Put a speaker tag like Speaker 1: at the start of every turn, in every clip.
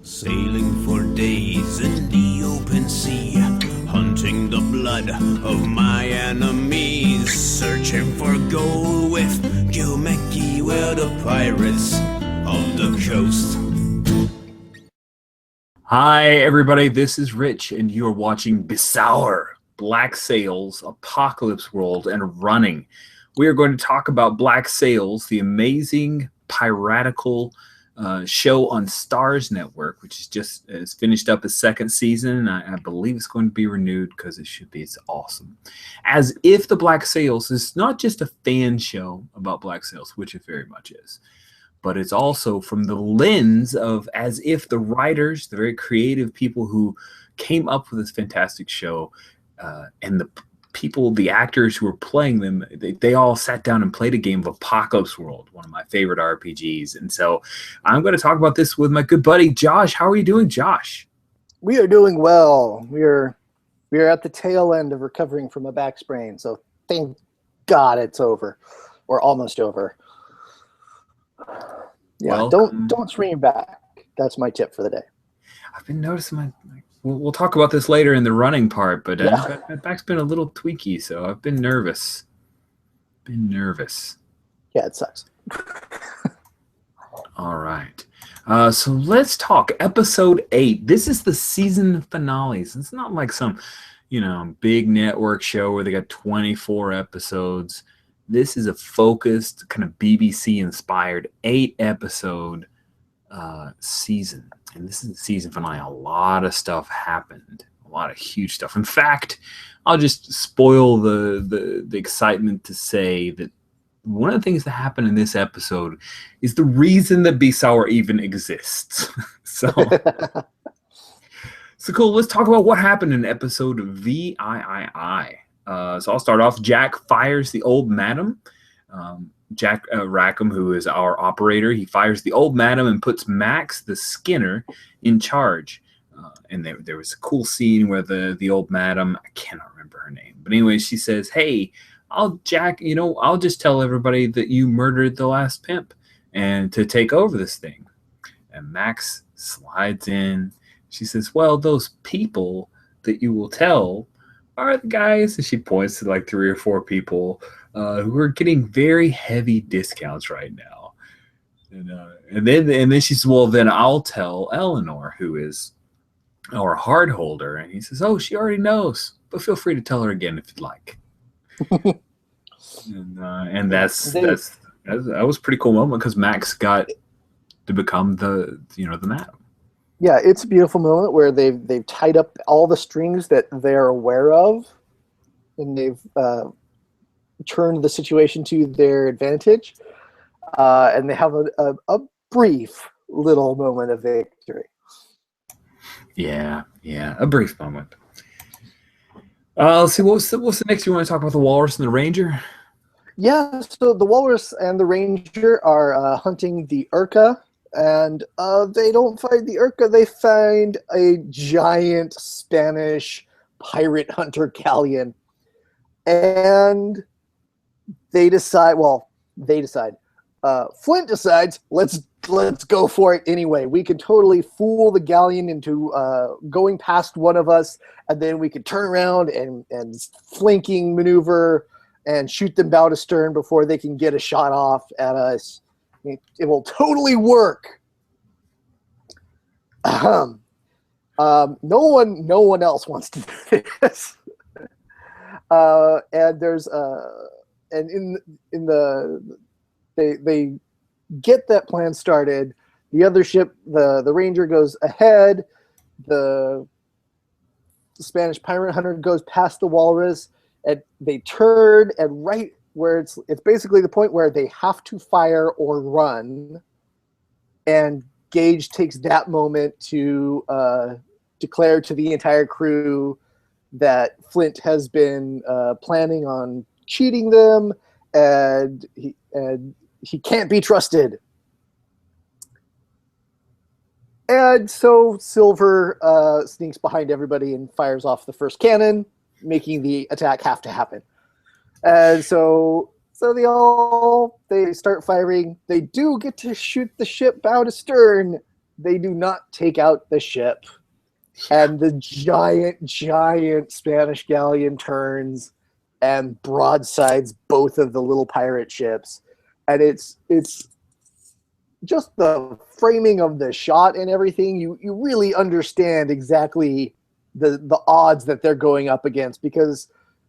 Speaker 1: Sailing for days in the open sea, hunting the blood of my enemies, searching for gold with Gilmekki, we're the pirates of the coast.
Speaker 2: Hi, everybody. This is Rich, and you are watching Bsawr, Black Sails, Apocalypse World, and Running. We are going to talk about Black Sails, the amazing piratical show on Stars Network, which is just has finished up its second season. I believe it's going to be renewed because it's awesome. As if the Black Sails is not just a fan show about Black Sails, which it very much is, but it's also from the lens of as if the writers, the very creative people who came up with this fantastic show, and the people, the actors who were playing them, they all sat down and played a game of Apocalypse World, one of my favorite RPGs. And so I'm going to talk about this with my good buddy, Josh. How are you doing, Josh?
Speaker 3: We are doing well. We are at the tail end of recovering from a back sprain, so thank God it's over, or almost over. Yeah, don't scream back. That's my tip for the day.
Speaker 2: I've been noticing we'll talk about this later in the running part, but my back's been a little tweaky, so I've been nervous.
Speaker 3: Yeah, it sucks.
Speaker 2: All right. So let's talk episode 8. This is the season finale. So it's not like some, big network show where they got 24 episodes. This is a focused, kind of BBC-inspired 8-episode season. And this is the season finale. A lot of stuff happened. A lot of huge stuff. In fact, I'll just spoil the excitement to say that one of the things that happened in this episode is the reason that Bsawr even exists. So cool. Let's talk about what happened in episode VIII. So I'll start off. Jack fires the old madam. Jack Rackham, who is our operator, he fires the old madam and puts Max, the Skinner, in charge. And there was a cool scene where the old madam, I cannot remember her name, but anyway, she says, "Hey, I'll just tell everybody that you murdered the last pimp and to take over this thing." And Max slides in. She says, "Well, those people that you will tell are the guys," and she points to like 3 or 4 people who are getting very heavy discounts right now. And then she says, "Well, then I'll tell Eleanor, who is our hard holder." And he says, "Oh, she already knows, but feel free to tell her again if you'd like." and that was a pretty cool moment because Max got to become the madam.
Speaker 3: Yeah, it's a beautiful moment where they've tied up all the strings that they're aware of, and they've turned the situation to their advantage, and they have a brief little moment of victory.
Speaker 2: Yeah, a brief moment. Let's see, what's the next? You want to talk about the Walrus and the Ranger?
Speaker 3: Yeah, so the Walrus and the Ranger are hunting the Urca. And they don't find the Urca. They find a giant Spanish pirate hunter galleon. And they decide, Flint decides, let's go for it anyway. We can totally fool the galleon into going past one of us, and then we could turn around and flanking maneuver and shoot them bow to stern before they can get a shot off at us. It will totally work. No one else wants to do this. And there's and in the they get that plan started. The other ship, the Ranger, goes ahead. The Spanish pirate hunter goes past the Walrus, and they turn, and right where it's basically the point where they have to fire or run, and Gage takes that moment to declare to the entire crew that Flint has been planning on cheating them, and he can't be trusted. And so Silver sneaks behind everybody and fires off the first cannon, making the attack have to happen. And so they start firing. They do get to shoot the ship bow to stern, they do not take out the ship, and the giant Spanish galleon turns and broadsides both of the little pirate ships, and it's just the framing of the shot and everything. You really understand exactly the odds that they're going up against, because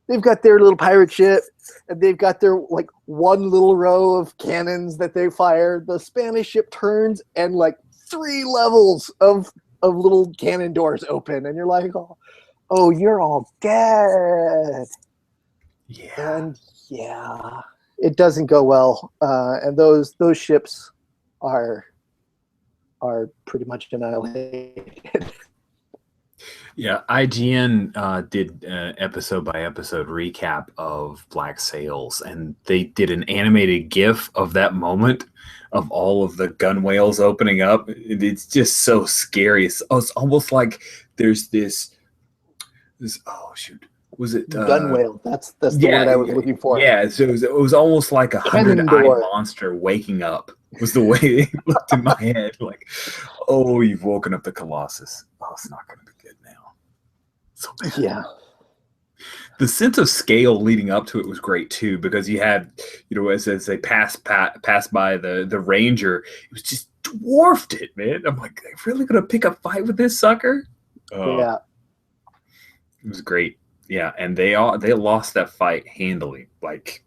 Speaker 3: they've got their little pirate ship and they've got their like one little row of cannons that they fire. The Spanish ship turns and like 3 levels of little cannon doors open, and you're like, oh, you're all dead.
Speaker 2: Yeah.
Speaker 3: And yeah, it doesn't go well. And those ships are pretty much annihilated.
Speaker 2: Yeah, IGN did an episode by episode recap of Black Sails, and they did an animated GIF of that moment of all of the gun whales opening up. It's just so scary. It's almost like there's this. Oh shoot, was it
Speaker 3: Gun whale? That's the word I was looking for.
Speaker 2: Yeah, so it was almost like a 100-eyed monster waking up. Was the way it looked in my head. Like, oh, you've woken up the Colossus. Oh, it's not going to be good now. So bad.
Speaker 3: Yeah.
Speaker 2: The sense of scale leading up to it was great too, because you had, as they passed by the Ranger, it was just dwarfed it, man. I'm like, they're really going to pick a fight with this sucker?
Speaker 3: Yeah.
Speaker 2: It was great. Yeah, and they lost that fight handily. Like,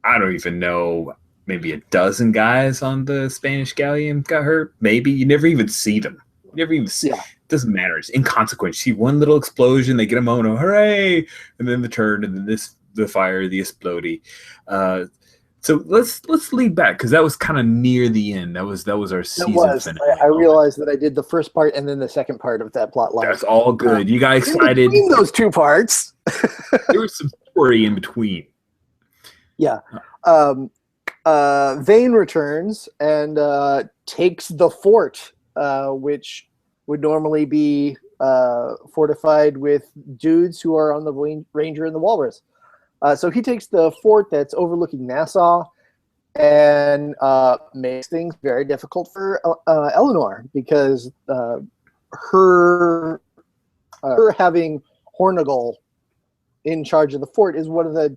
Speaker 2: I don't even know. Maybe a dozen guys on the Spanish galleon got hurt. Maybe you never even see them. You never even see.
Speaker 3: Yeah.
Speaker 2: It doesn't matter. It's inconsequential. See one little explosion, they get a moment of hooray, and then the turn, and then the fire, the explodey. So let's lead back, because that was kind of near the end. That was our season finale.
Speaker 3: I realized that I did the first part and then the second part of that plot line.
Speaker 2: That's all good. You got excited.
Speaker 3: In between those 2 parts,
Speaker 2: there was some story in between.
Speaker 3: Yeah. Vane returns and takes the fort, which would normally be fortified with dudes who are on the Ranger and the Walrus. So he takes the fort that's overlooking Nassau and makes things very difficult for Eleanor, because her having Hornigal in charge of the fort is one of the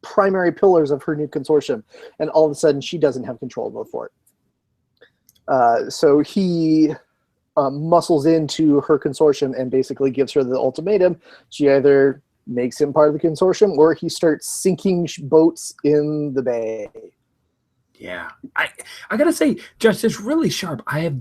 Speaker 3: primary pillars of her new consortium, and all of a sudden she doesn't have control of the fort. So he muscles into her consortium and basically gives her the ultimatum. She either makes him part of the consortium or he starts sinking boats in the bay.
Speaker 2: Yeah, I gotta say, Josh, that's really sharp. I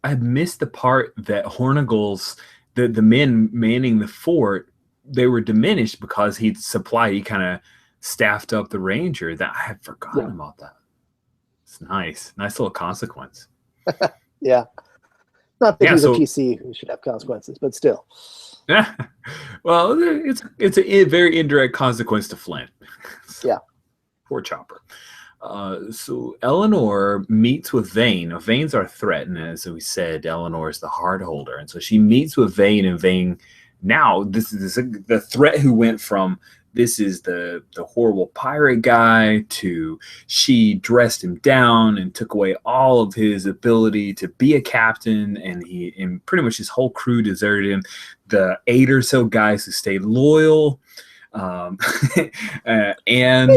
Speaker 2: have missed the part that Hornigal's the men manning the fort, they were diminished because he kind of staffed up the Ranger. That I had forgotten about that. It's nice little consequence.
Speaker 3: Yeah, not that he's a PC who should have consequences, but still.
Speaker 2: Well, it's a very indirect consequence to Flint.
Speaker 3: Yeah,
Speaker 2: poor Chopper. So Eleanor meets with Vane. Now, Vane's our threat, and as we said, Eleanor is the hard holder, and so she meets with Vane, and Vane. Now, this is the threat who went from this is the horrible pirate guy to she dressed him down and took away all of his ability to be a captain, and pretty much his whole crew deserted him. The 8 or so guys who stayed loyal, and
Speaker 3: they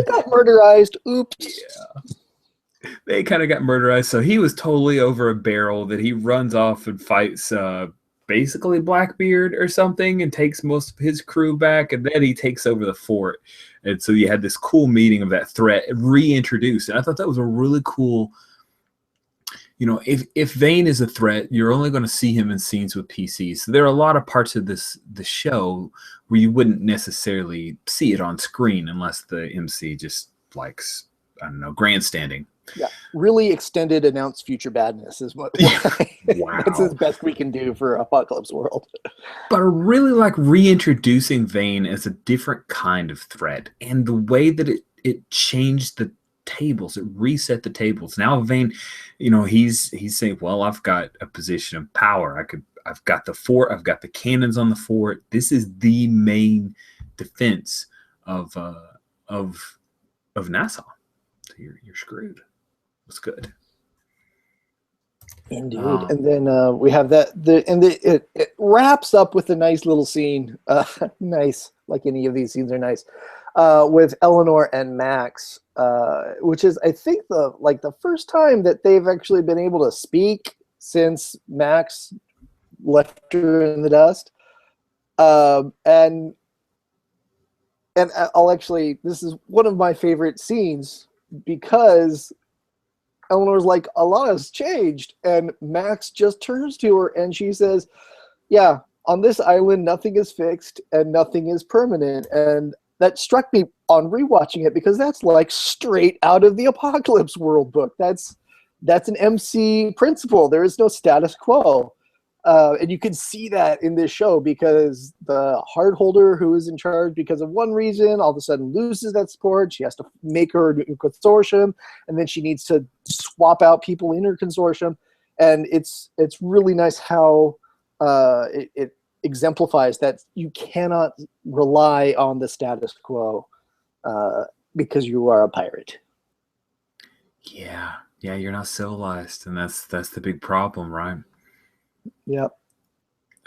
Speaker 3: got murderized. Oops.
Speaker 2: Yeah. They kind of got murderized. So he was totally over a barrel that he runs off and fights basically Blackbeard or something and takes most of his crew back, and then he takes over the fort. And so you had this cool meeting of that threat reintroduced, and I thought that was a really cool, if Vane is a threat, you're only going to see him in scenes with PCs. So there are a lot of parts of the show where you wouldn't necessarily see it on screen unless the MC just likes, I don't know, grandstanding.
Speaker 3: Yeah, really extended announced future badness is what
Speaker 2: wow.
Speaker 3: That's as best we can do for Apocalypse World.
Speaker 2: But I really like reintroducing Vane as a different kind of threat, and the way that it changed the tables, it reset the tables. Now Vane, he's saying, well, I've got a position of power. I've got the fort, I've got the cannons on the fort. This is the main defense of Nassau. So you're screwed. It's good.
Speaker 3: Indeed. And then we have it wraps up with a nice little scene. Nice, like any of these scenes are nice, with Eleanor and Max, which is, I think, the first time that they've actually been able to speak since Max left her in the dust. And I'll actually, this is one of my favorite scenes because Eleanor's like, a lot has changed, and Max just turns to her and she says, yeah, on this island nothing is fixed and nothing is permanent. And that struck me on rewatching it because that's like straight out of the Apocalypse World book. That's an MC principle. There is no status quo. And you can see that in this show because the hard holder who is in charge because of one reason all of a sudden loses that support. She has to make her consortium, and then she needs to swap out people in her consortium. And it's really nice how it exemplifies that you cannot rely on the status quo because you are a pirate.
Speaker 2: Yeah, you're not civilized, and that's the big problem, right?
Speaker 3: Yep.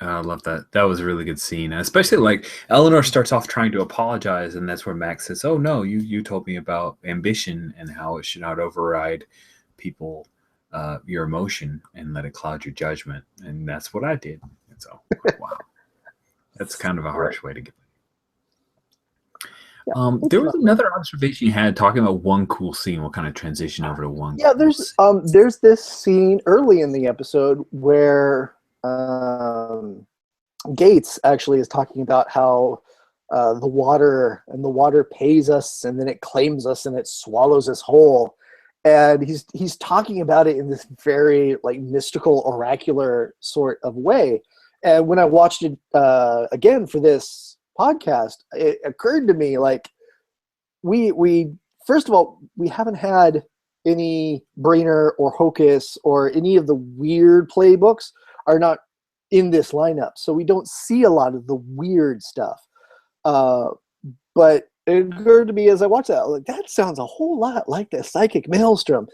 Speaker 2: I love that. That was a really good scene, especially like Eleanor starts off trying to apologize, and that's where Max says, "Oh no, you told me about ambition and how it should not override people, your emotion, and let it cloud your judgment." And that's what I did. And so, wow, that's kind of a harsh way to get. There was another observation you had talking about one cool scene. We'll kind of transition over to one.
Speaker 3: Yeah, there's this scene early in the episode where Gates actually is talking about how the water pays us, and then it claims us, and it swallows us whole. And he's talking about it in this very like mystical, oracular sort of way. And when I watched it again for this podcast, it occurred to me like we first of all, we haven't had any Brainer or Hocus or any of the weird playbooks are not in this lineup, so we don't see a lot of the weird stuff. But it occurred to me as I watched that, like, that sounds a whole lot like the Psychic Maelstrom.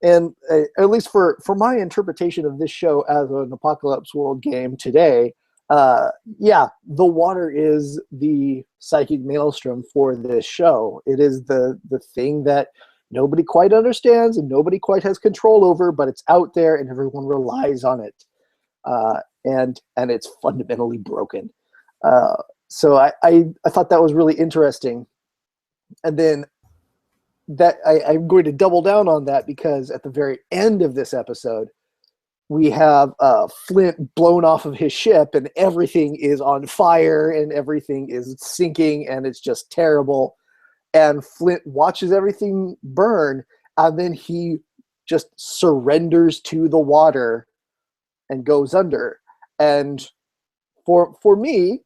Speaker 3: And at least for my interpretation of this show as an Apocalypse World game today, yeah, the water is the Psychic Maelstrom for this show. It is the thing that nobody quite understands and nobody quite has control over, but it's out there and everyone relies on it. And it's fundamentally broken. So I thought that was really interesting. And then that I'm going to double down on that because at the very end of this episode, we have Flint blown off of his ship and everything is on fire and everything is sinking and it's just terrible. And Flint watches everything burn and then he just surrenders to the water and goes under. And for me,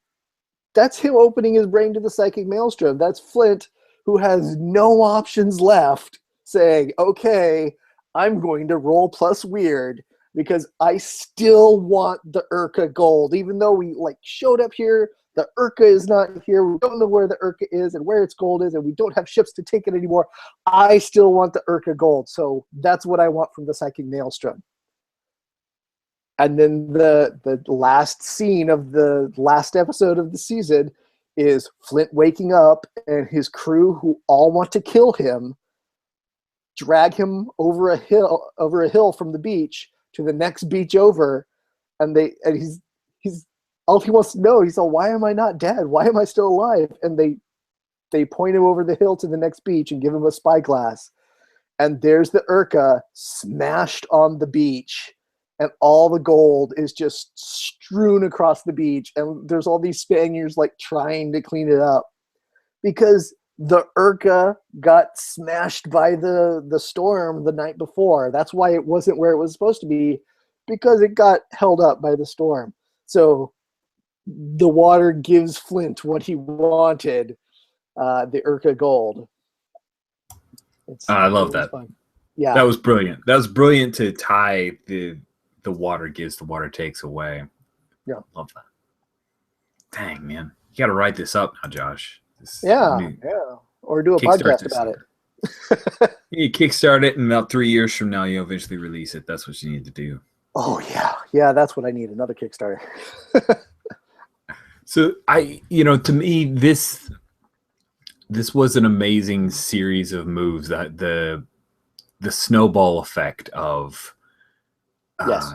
Speaker 3: that's him opening his brain to the Psychic Maelstrom. That's Flint, who has no options left, saying, okay, I'm going to roll plus weird because I still want the Urka gold. Even though we like showed up here, the Urka is not here. We don't know where the Urka is and where its gold is, and we don't have ships to take it anymore. I still want the Urka gold. So that's what I want from the Psychic Maelstrom. And then the last scene of the last episode of the season is Flint waking up and his crew, who all want to kill him, drag him over a hill from the beach to the next beach over, and he's all he wants to know. He's like, why am I not dead? Why am I still alive? And they point him over the hill to the next beach and give him a spyglass, and there's the Urka smashed on the beach. And all the gold is just strewn across the beach. And there's all these Spaniards like trying to clean it up. Because the Urka got smashed by the storm the night before. That's why it wasn't where it was supposed to be. Because it got held up by the storm. So the water gives Flint what he wanted. The Urka gold.
Speaker 2: I love that.
Speaker 3: Fun. Yeah.
Speaker 2: That was brilliant. That was brilliant to tie the water gives, the water takes away.
Speaker 3: Yeah.
Speaker 2: Love that. Dang, man. You got to write this up now, Josh.
Speaker 3: Yeah. Or do a podcast about it.
Speaker 2: You kickstart it, and about 3 years from now, you'll eventually release it. That's what you need to do.
Speaker 3: Oh yeah, that's what I need. Another Kickstarter.
Speaker 2: So to me, this was an amazing series of moves. That the snowball effect of
Speaker 3: Yes.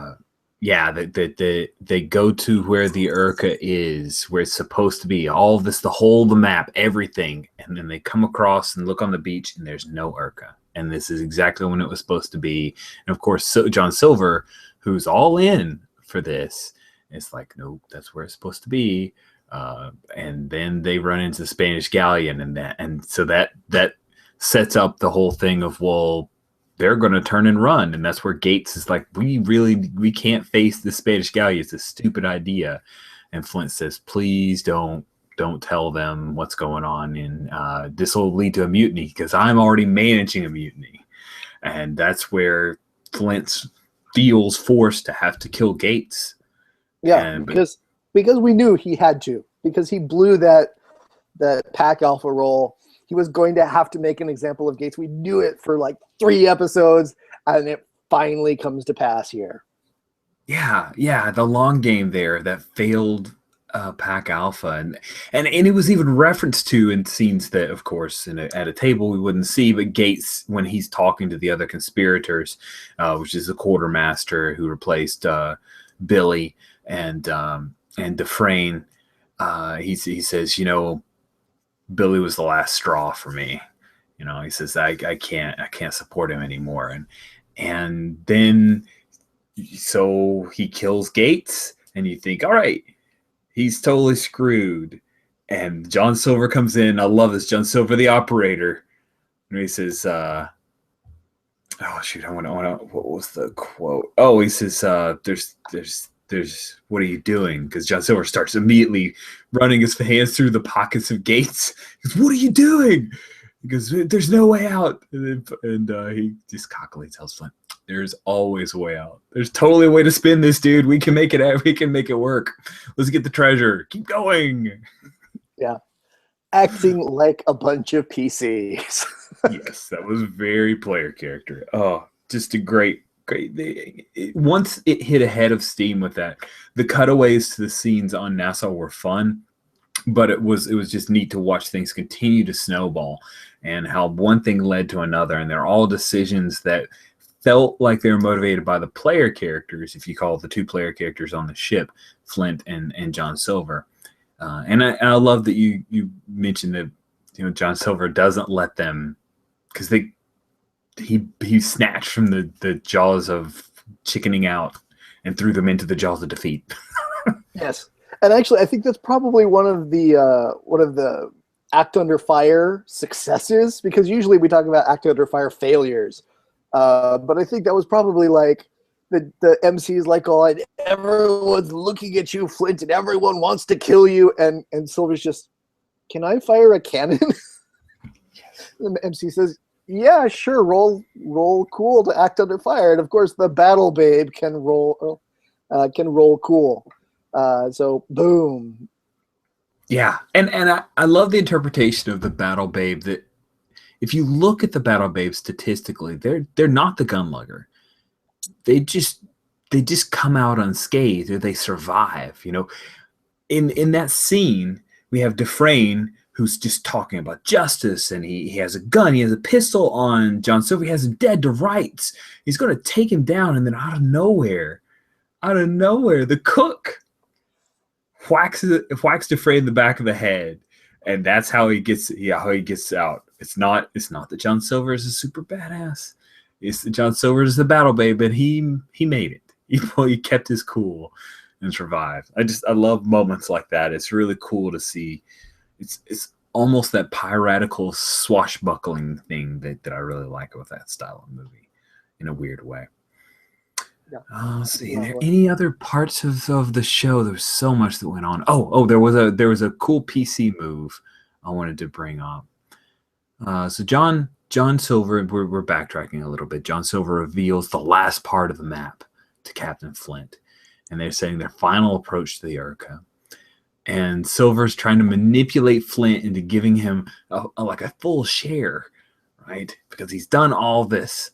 Speaker 2: yeah, that they go to where the Urca is, where it's supposed to be. All of this, the map, everything, and then they come across and look on the beach, and there's no Urca. And this is exactly when it was supposed to be. And of course, John Silver, who's all in for this, is like, nope, that's where it's supposed to be. And then they run into the Spanish galleon, and so that sets up the whole thing of, well, they're going to turn and run, and that's where Gates is like, we can't face the Spanish galleon. It's a stupid idea. And Flint says, please don't tell them what's going on, and this will lead to a mutiny because I'm already managing a mutiny. And that's where Flint feels forced to have to kill Gates.
Speaker 3: Yeah, because we knew he had to, because he blew that pack alpha roll. He was going to have to make an example of Gates. We knew it for like 3 episodes, and it finally comes to pass here.
Speaker 2: Yeah, the long game there, that failed pack alpha, and it was even referenced to in scenes that, of course, at a table we wouldn't see, but Gates, when he's talking to the other conspirators, which is the quartermaster who replaced Billy and Dufresne, he says, Billy was the last straw for me. He says, I can't support him anymore. And then so he kills Gates, and you think, all right, he's totally screwed. And John Silver comes in. I love this. John Silver, the operator. And he says, oh shoot, what was the quote? Oh, he says, there's what are you doing? Because John Silver starts immediately running his hands through the pockets of Gates. He goes, what are you doing? He goes, there's no way out. And he just cockily tells Flint, there's always a way out. There's totally a way to spin this, dude. We can make it. We can make it work. Let's get the treasure. Keep going.
Speaker 3: Yeah, acting like a bunch of PCs.
Speaker 2: Yes, that was very player character. Oh, just a great. Once it hit a head of steam with that, the cutaways to the scenes on Nassau were fun, but it was just neat to watch things continue to snowball, and how one thing led to another, and they're all decisions that felt like they were motivated by the player characters, if you call the 2 player characters on the ship, Flint and John Silver. And I love that you mentioned that John Silver doesn't let them, because he snatched from the jaws of chickening out and threw them into the jaws of defeat.
Speaker 3: Yes, and actually, I think that's probably one of the act under fire successes, because usually we talk about act under fire failures, but I think that was probably like the MC is like, oh, everyone's looking at you, Flint, and everyone wants to kill you, and Silver's just, can I fire a cannon? And the MC says, yeah, sure, roll cool to act under fire. And of course, the battle babe can roll cool. So boom.
Speaker 2: Yeah, and I love the interpretation of the battle babe. That if you look at the battle babe statistically, they're not the gun lugger. They just come out unscathed, or they survive. In that scene, we have Dufresne, who's just talking about justice, and he has a gun, he has a pistol on John Silver, he has him dead to rights. He's going to take him down, and then out of nowhere, the cook whacks Dufresne in the back of the head, and that's how he gets out. It's not that John Silver is a super badass. It's that John Silver is the battle babe, but he made it. He kept his cool and survived. I love moments like that. It's really cool to see. It's almost that piratical swashbuckling thing that I really like with that style of movie, in a weird way.
Speaker 3: Yeah.
Speaker 2: Let's see. Are there any other parts of the show? There was so much that went on. Oh, there was a cool PC move I wanted to bring up. So John Silver, we're backtracking a little bit. John Silver reveals the last part of the map to Captain Flint, and they're saying their final approach to the Urca. And Silver's trying to manipulate Flint into giving him a full share, right? Because he's done all this.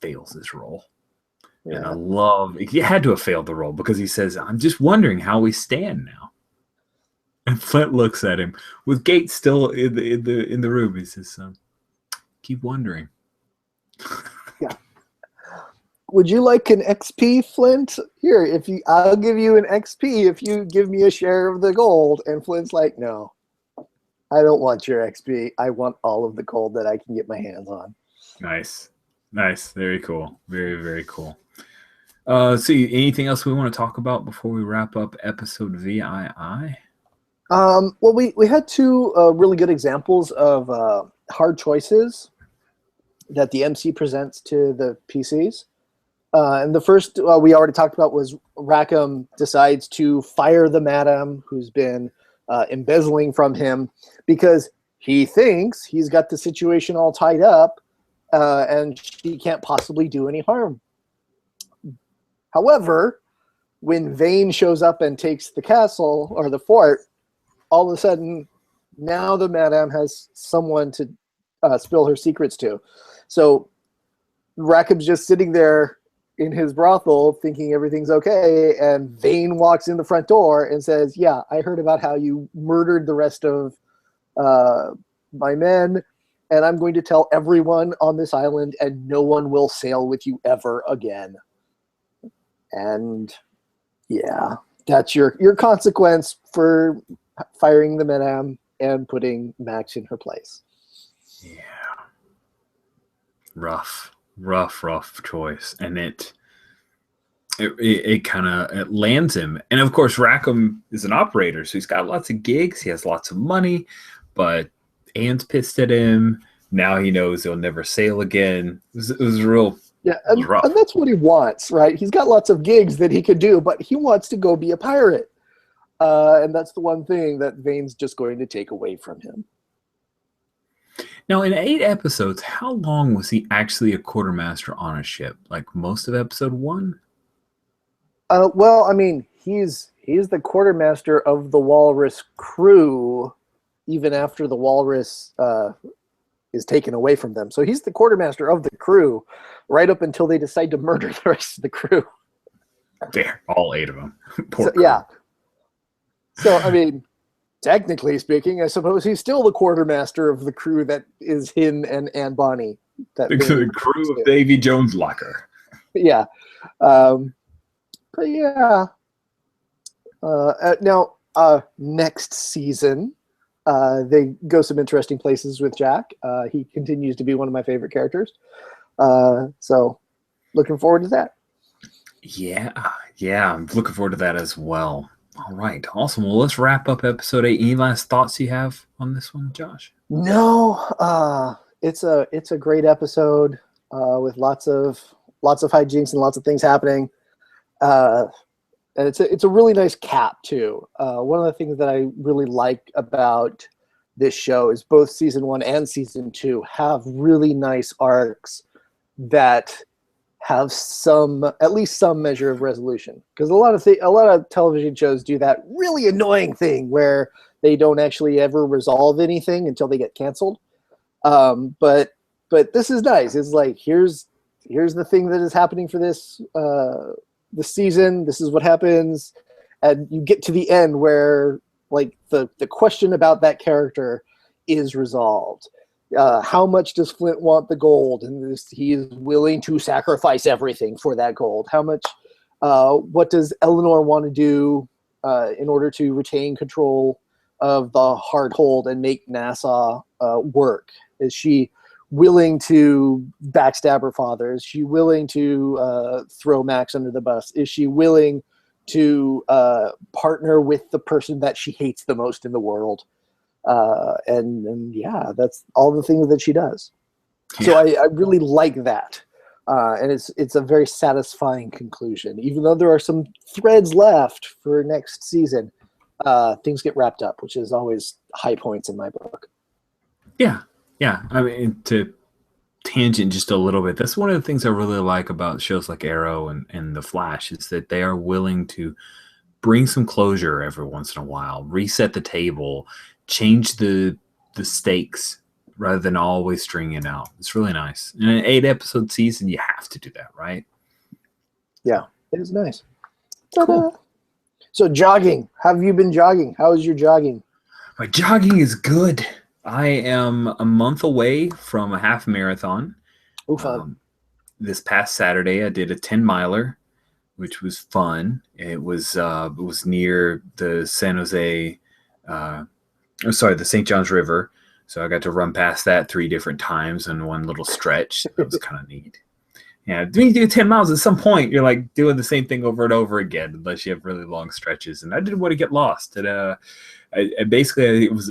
Speaker 2: Fails this role. And I
Speaker 3: Yeah.
Speaker 2: love, he had to have failed the role because he says, I'm just wondering how we stand now. And Flint looks at him with Gates still in the room. He says, keep wondering.
Speaker 3: Yeah. Would you like an XP, Flint? Here, I'll give you an XP if you give me a share of the gold. And Flint's like, no, I don't want your XP. I want all of the gold that I can get my hands on.
Speaker 2: Nice. Very cool. Very, very cool. So anything else we want to talk about before we wrap up episode VII?
Speaker 3: Well, we had two really good examples of hard choices that the MC presents to the PCs. And the first we already talked about was Rackham decides to fire the madam who's been embezzling from him because he thinks he's got the situation all tied up and she can't possibly do any harm. However, when Vane shows up and takes the castle or the fort, all of a sudden, now the madam has someone to spill her secrets to. So Rackham's just sitting there in his brothel thinking everything's okay, and Vane walks in the front door and says, yeah, I heard about how you murdered the rest of my men, and I'm going to tell everyone on this island, and no one will sail with you ever again. And yeah, that's your consequence for firing the madam and putting Max in her place.
Speaker 2: Yeah. Rough choice. And it kind of lands him. And of course, Rackham is an operator, so he's got lots of gigs. He has lots of money, but Anne's pissed at him. Now he knows he'll never sail again. It was real.
Speaker 3: Yeah, and that's what he wants, right? He's got lots of gigs that he could do, but he wants to go be a pirate. And that's the one thing that Vane's just going to take away from him.
Speaker 2: Now, in 8 episodes, how long was he actually a quartermaster on a ship? Like most of episode 1?
Speaker 3: Well, I mean, he's the quartermaster of the Walrus crew, even after the Walrus is taken away from them. So he's the quartermaster of the crew right up until they decide to murder the rest of the crew.
Speaker 2: There, all 8 of them.
Speaker 3: Poor crew. Yeah. So, I mean, technically speaking, I suppose he's still the quartermaster of the crew that is him and Bonnie.
Speaker 2: The crew of Davy Jones' locker.
Speaker 3: Yeah. But yeah. Now, next season, they go some interesting places with Jack. He continues to be one of my favorite characters. So, looking forward to that.
Speaker 2: Yeah, I'm looking forward to that as well. All right, awesome. Well, let's wrap up episode 8. Any last thoughts you have on this one, Josh?
Speaker 3: No, it's a great episode with lots of hijinks and lots of things happening, and it's a really nice cap too. One of the things that I really like about this show is both season 1 and season 2 have really nice arcs that have at least some measure of resolution, because a lot of television shows do that really annoying thing where they don't actually ever resolve anything until they get canceled. But this is nice. It's like here's the thing that is happening for this season. This is what happens, and you get to the end where like the question about that character is resolved. How much does Flint want the gold? And he is willing to sacrifice everything for that gold. How much? What does Eleanor want to do in order to retain control of the hard hold and make Nassau work? Is she willing to backstab her father? Is she willing to throw Max under the bus? Is she willing to partner with the person that she hates the most in the world? And yeah, that's all the things that she does. Yeah. So I really like that. And it's a very satisfying conclusion. Even though there are some threads left for next season, things get wrapped up, which is always high points in my book.
Speaker 2: Yeah. I mean, to tangent just a little bit, that's one of the things I really like about shows like Arrow and The Flash is that they are willing to bring some closure every once in a while, reset the table, change the stakes rather than always stringing it out. It's really nice. In an 8-episode season, you have to do that, right?
Speaker 3: Yeah, it is nice.
Speaker 2: Cool.
Speaker 3: Ta-da. So jogging. Have you been jogging? How is your jogging?
Speaker 2: My jogging is good. I am a month away from a half marathon.
Speaker 3: Oh, fun.
Speaker 2: This past Saturday, I did a 10-miler, which was fun. It was near the San Jose, the St. Johns River. So I got to run past that 3 different times in one little stretch. That was kind of neat. Yeah, when you do 10 miles, at some point you're like doing the same thing over and over again, unless you have really long stretches. And I didn't want to get lost. And basically, it was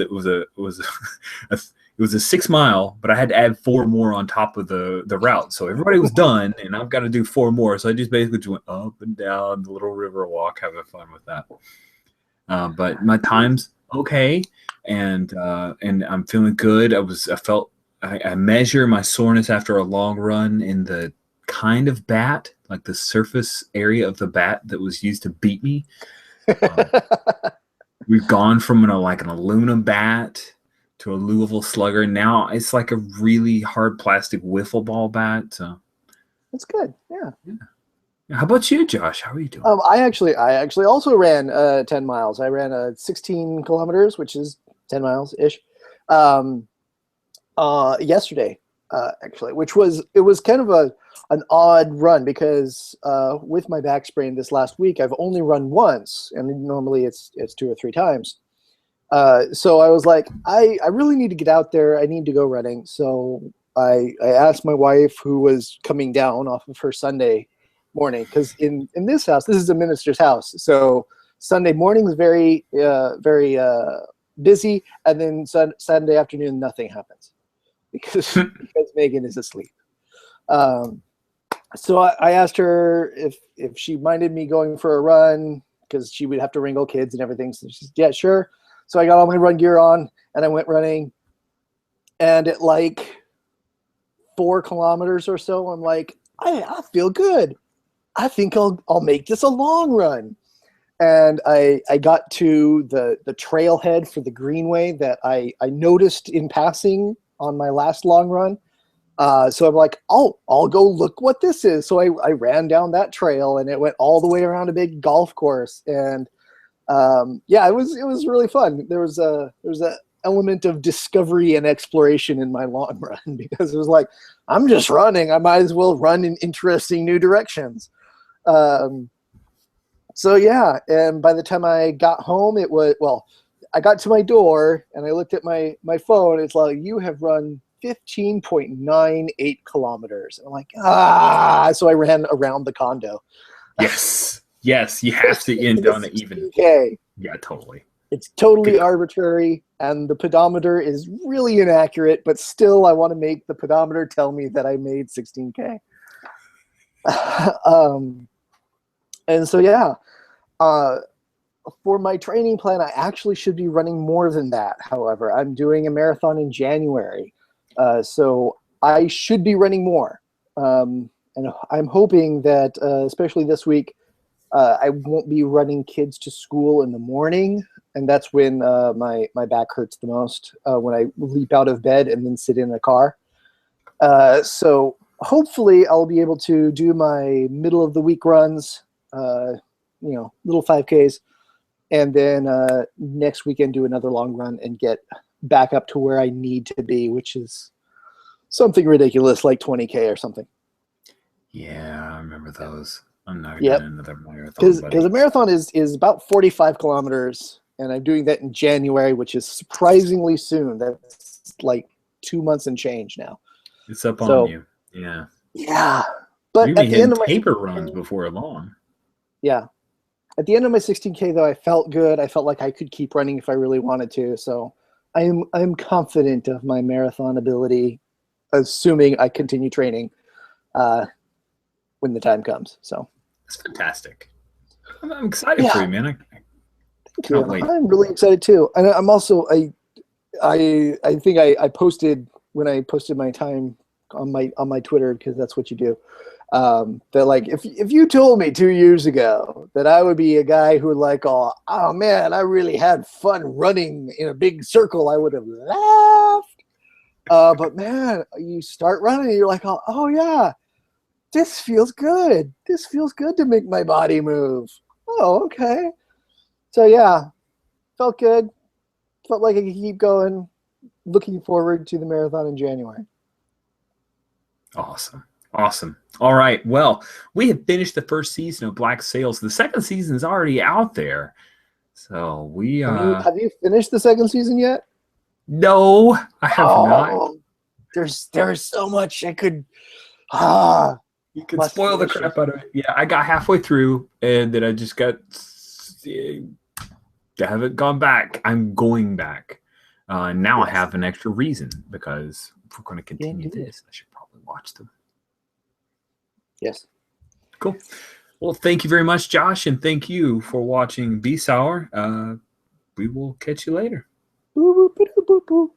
Speaker 2: a 6 mile, but I had to add 4 more on top of the route. So everybody was done, and I've got to do 4 more. So I just basically just went up and down the little river walk, having fun with that. But my time's okay, and I'm feeling good. I measure my soreness after a long run in the kind of bat, like the surface area of the bat that was used to beat me. We've gone from an aluminum bat to a Louisville Slugger. Now it's like a really hard plastic wiffle ball bat. So
Speaker 3: That's good. Yeah.
Speaker 2: How about you, Josh? How are you doing?
Speaker 3: I actually also ran 10 miles. I ran 16 kilometers, which is 10 miles ish. Yesterday, actually, it was kind of an odd run because with my back sprain this last week, I've only run once, and normally it's 2 or 3 times. So I was like, I really need to get out there. I need to go running. So I asked my wife, who was coming down off of her Sunday morning, because in this house, this is a minister's house. So Sunday morning is very busy, and then Sunday afternoon, nothing happens because Megan is asleep. So I asked her if she minded me going for a run, because she would have to wrangle kids and everything. So she said, yeah, sure. So I got all my run gear on, and I went running. And at like 4 kilometers or so, I'm like, I feel good. I think I'll make this a long run. And I got to the trailhead for the greenway that I noticed in passing on my last long run. So I'm like, I'll go look what this is. So I ran down that trail, and it went all the way around a big golf course. And it was really fun. There was a element of discovery and exploration in my long run, because it was like, I'm just running. I might as well run in interesting new directions. So yeah, and by the time I got home, I got to my door and I looked at my phone. It's like, you have run 15.98 kilometers. And I'm like, so I ran around the condo.
Speaker 2: Yes, you have to end on it even.
Speaker 3: Okay.
Speaker 2: Yeah, totally.
Speaker 3: It's totally arbitrary, and the pedometer is really inaccurate, but still I want to make the pedometer tell me that I made 16K. And so, yeah, for my training plan, I actually should be running more than that. However, I'm doing a marathon in January, so I should be running more. And I'm hoping that, especially this week, I won't be running kids to school in the morning, and that's when my back hurts the most, when I leap out of bed and then sit in a car. So hopefully I'll be able to do my middle of the week runs, little 5Ks, and then next weekend do another long run and get back up to where I need to be, which is something ridiculous like 20K or something.
Speaker 2: Yeah, I remember those. I'm not
Speaker 3: Yep.
Speaker 2: doing another marathon.
Speaker 3: Because a marathon is about 45 kilometers, and I'm doing that in January, which is surprisingly soon. That's like 2 months and change now.
Speaker 2: It's up on you. Yeah.
Speaker 3: Yeah. But
Speaker 2: You'll be hitting taper runs before long.
Speaker 3: Yeah. At the end of my 16K, though, I felt good. I felt like I could keep running if I really wanted to. So I'm confident of my marathon ability, assuming I continue training when the time comes. So
Speaker 2: that's fantastic. I'm excited for you, man. I can't wait.
Speaker 3: I'm really excited too. And I'm also I think I posted, when I posted my time on my Twitter, because that's what you do. That like, if you told me 2 years ago that I would be a guy who would like, oh man, I really had fun running in a big circle, I would have laughed. But man, you start running and you're like, oh yeah, this feels good. This feels good to make my body move. Oh, okay. So yeah, felt good. Felt like I could keep going. Looking forward to the marathon in January.
Speaker 2: Awesome. Awesome. All right. Well, we have finished the first season of Black Sails. The second season is already out there. So we
Speaker 3: Have you finished the second season yet?
Speaker 2: No, I have not.
Speaker 3: There's so much I could
Speaker 2: You can
Speaker 3: must
Speaker 2: spoil the
Speaker 3: finish
Speaker 2: crap
Speaker 3: it.
Speaker 2: out of it. Yeah, I got halfway through and then I just got I haven't gone back. I'm going back. Now I
Speaker 3: Yes.
Speaker 2: have an extra reason because if we're going to continue
Speaker 3: Indeed.
Speaker 2: this, I should probably watch them.
Speaker 3: Yes.
Speaker 2: Cool. Well, thank you very much, Josh, and thank you for watching Bsawr. We will catch you later.
Speaker 3: Boo, boo, boo, boo, boo.